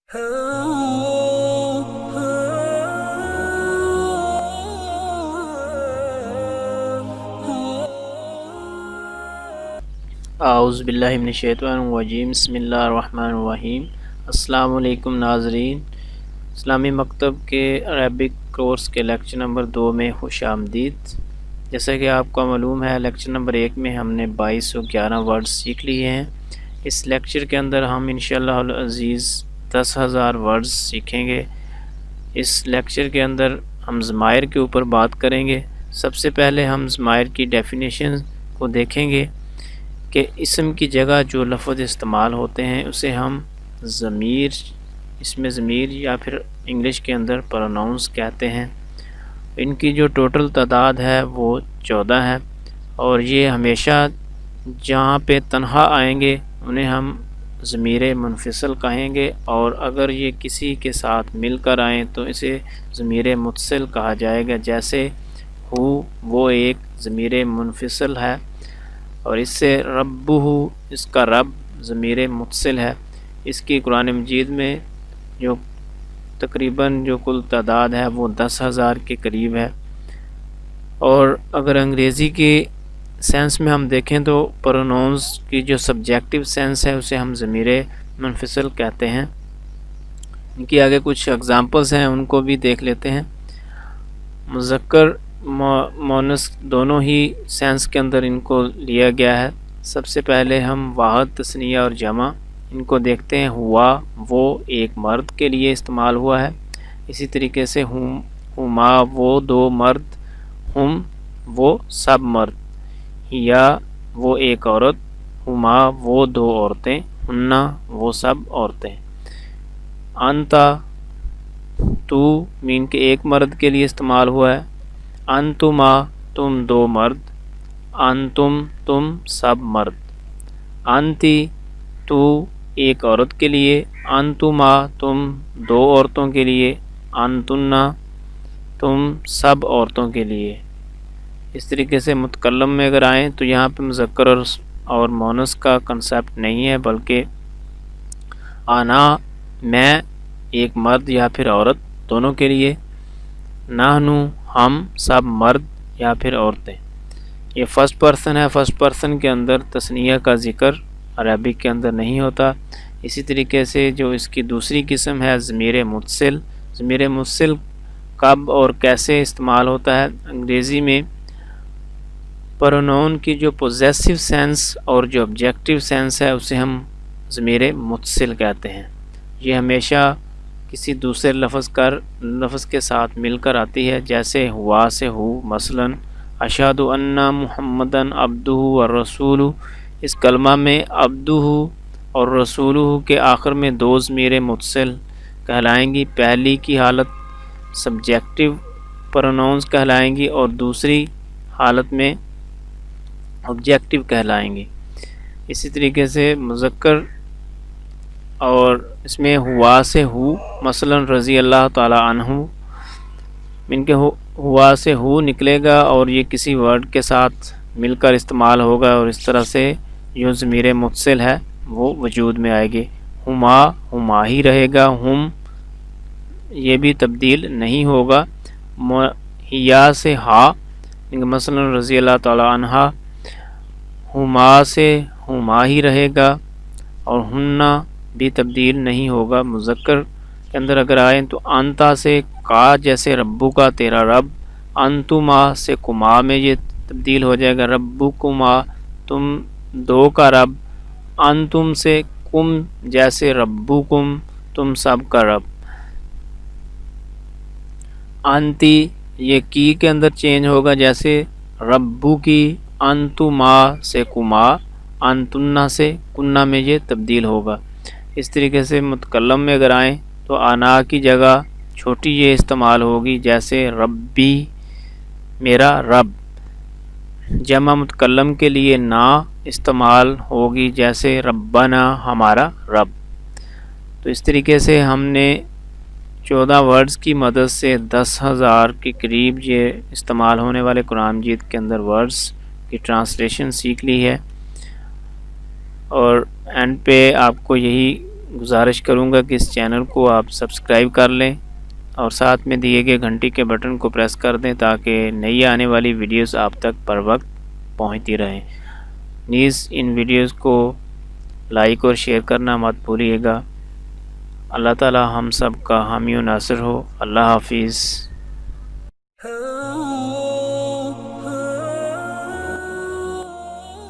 اعوذ باللہ من الشیطان الرجیم، بسم اللہ الرحمن الرحیم۔ السلام علیکم ناظرین، اسلامی مکتب کے عربک کورس کے لیکچر نمبر 2 میں خوش آمدید۔ جیسا کہ آپ کو معلوم ہے، لیکچر نمبر 1 میں ہم نے 2211 ورڈز سیکھ لیے ہیں۔ اس لیکچر کے اندر ہم انشاءاللہ العزیز 10,000 ورڈز سیکھیں گے۔ اس لیکچر کے اندر ہم ضمائر کے اوپر بات کریں گے۔ سب سے پہلے ہم ضمائر کی ڈیفینیشن کو دیکھیں گے کہ اسم کی جگہ جو لفظ استعمال ہوتے ہیں اسے ہم ضمیر، اسم ضمیر یا پھر انگلش کے اندر پروناؤنس کہتے ہیں۔ ان کی جو ٹوٹل تعداد ہے وہ 14 ہے، اور یہ ہمیشہ جہاں پہ تنہا آئیں گے انہیں ہم ضمیر منفصل کہیں گے، اور اگر یہ کسی کے ساتھ مل کر آئیں تو اسے ضمیر متصل کہا جائے گا۔ جیسے ہو، وہ ایک ضمیر منفصل ہے، اور اس سے ربہ، اس کا رب ضمیر متصل ہے۔ اس کی قرآن مجید میں جو تقریباً جو کل تعداد ہے وہ 10,000 کے قریب ہے۔ اور اگر انگریزی کی سینس میں ہم دیکھیں تو پروناؤنس کی جو سبجیکٹیو سینس ہے اسے ہم ضمیر منفصل کہتے ہیں۔ ان کی آگے کچھ اگزامپلس ہیں، ان کو بھی دیکھ لیتے ہیں۔ مذکر مؤنث دونوں ہی سینس کے اندر ان کو لیا گیا ہے۔ سب سے پہلے ہم واحد، تثنیہ اور جمع ان کو دیکھتے ہیں۔ ہوا، وہ ایک مرد کے لیے استعمال ہوا ہے۔ اسی طریقے سے ہما، وہ دو مرد۔ ہم، وہ سب مرد۔ یا، وہ ایک عورت۔ ہما، وہ دو عورتیں۔ ہننا، وہ سب عورتیں۔ انتا، تو مین کے ایک مرد کے لیے استعمال ہوا ہے۔ انتما، تم دو مرد۔ انتم، تم سب مرد۔ انتی، تو ایک عورت کے لیے۔ انتما، تم دو عورتوں کے لیے۔ انتنا، تم سب عورتوں کے لیے۔ اس طریقے سے متکلم میں اگر آئیں تو یہاں پہ مذکر اور مؤنث کا کنسیپٹ نہیں ہے، بلکہ آنا، میں، ایک مرد یا پھر عورت دونوں کے لیے۔ نحنو، ہم سب مرد یا پھر عورتیں۔ یہ فرسٹ پرسن ہے، فرسٹ پرسن کے اندر تثنیہ کا ذکر عربک کے اندر نہیں ہوتا۔ اسی طریقے سے جو اس کی دوسری قسم ہے ضمیر متصل۔ ضمیر متصل کب اور کیسے استعمال ہوتا ہے؟ انگریزی میں پروناؤن کی جو پوزیسو سینس اور جو آبجیکٹیو سینس ہے اسے ہم ضمیر متصل کہتے ہیں۔ یہ ہمیشہ کسی دوسرے لفظ کے ساتھ مل کر آتی ہے، جیسے ہوا سے ہو، مثلا اشہد ان محمدن عبدہ ورسولہ۔ اس کلمہ میں عبدہ اور رسولہ کے آخر میں دو ضمیر متصل کہلائیں گی۔ پہلی کی حالت سبجیکٹیو پروناؤنس کہلائیں گی اور دوسری حالت میں آبجیکٹیو کہلائیں گی۔ اسی طریقے سے مذکر اور اس میں ہوا سے ہو، مثلا رضی اللہ تعالی عنہ، ان کے ہوا سے ہو نکلے گا اور یہ کسی ورڈ کے ساتھ مل کر استعمال ہوگا، اور اس طرح سے جو ضمیر متصل ہے وہ وجود میں آئے گی۔ ہما، ہما ہی رہے گا۔ ہم، یہ بھی تبدیل نہیں ہوگا۔ ہیا سے ہا، مثلا رضی اللہ تعالی عنہ، ہما سے ہما ہی رہے گا، اور ہننا بھی تبدیل نہیں ہوگا۔ مذکر کے اندر اگر آئیں تو انتا سے کا، جیسے ربو کا تیرا رب۔ انتما سے کما میں یہ تبدیل ہو جائے گا، ربو کما تم دو کا رب۔ انتم سے کم، جیسے ربو کم تم سب کا رب۔ انتی یہ کی کے اندر چینج ہوگا، جیسے ربو کی۔ انتما سے کما، انتنا سے کننا میں یہ تبدیل ہوگا۔ اس طریقے سے متکلم میں اگر آئیں تو آنا کی جگہ چھوٹی یہ استعمال ہوگی، جیسے ربی، میرا رب۔ جمع متکلم کے لیے نا استعمال ہوگی، جیسے ربنا، ہمارا رب۔ تو اس طریقے سے ہم نے 14 ورڈز کی مدد سے 10,000 کے قریب یہ استعمال ہونے والے قرآن مجید کے اندر ورڈز کی ٹرانسلیشن سیکھ لی ہے، اور اینڈ پہ آپ کو یہی گزارش کروں گا کہ اس چینل کو آپ سبسکرائب کر لیں اور ساتھ میں دیے گئے گھنٹی کے بٹن کو پریس کر دیں تاکہ نئی آنے والی ویڈیوز آپ تک پر وقت پہنچتی رہیں۔ نیز ان ویڈیوز کو لائک اور شیئر کرنا مت بھولیے گا۔ اللہ تعالی ہم سب کا حامی و ناصر ہو۔ اللہ حافظ۔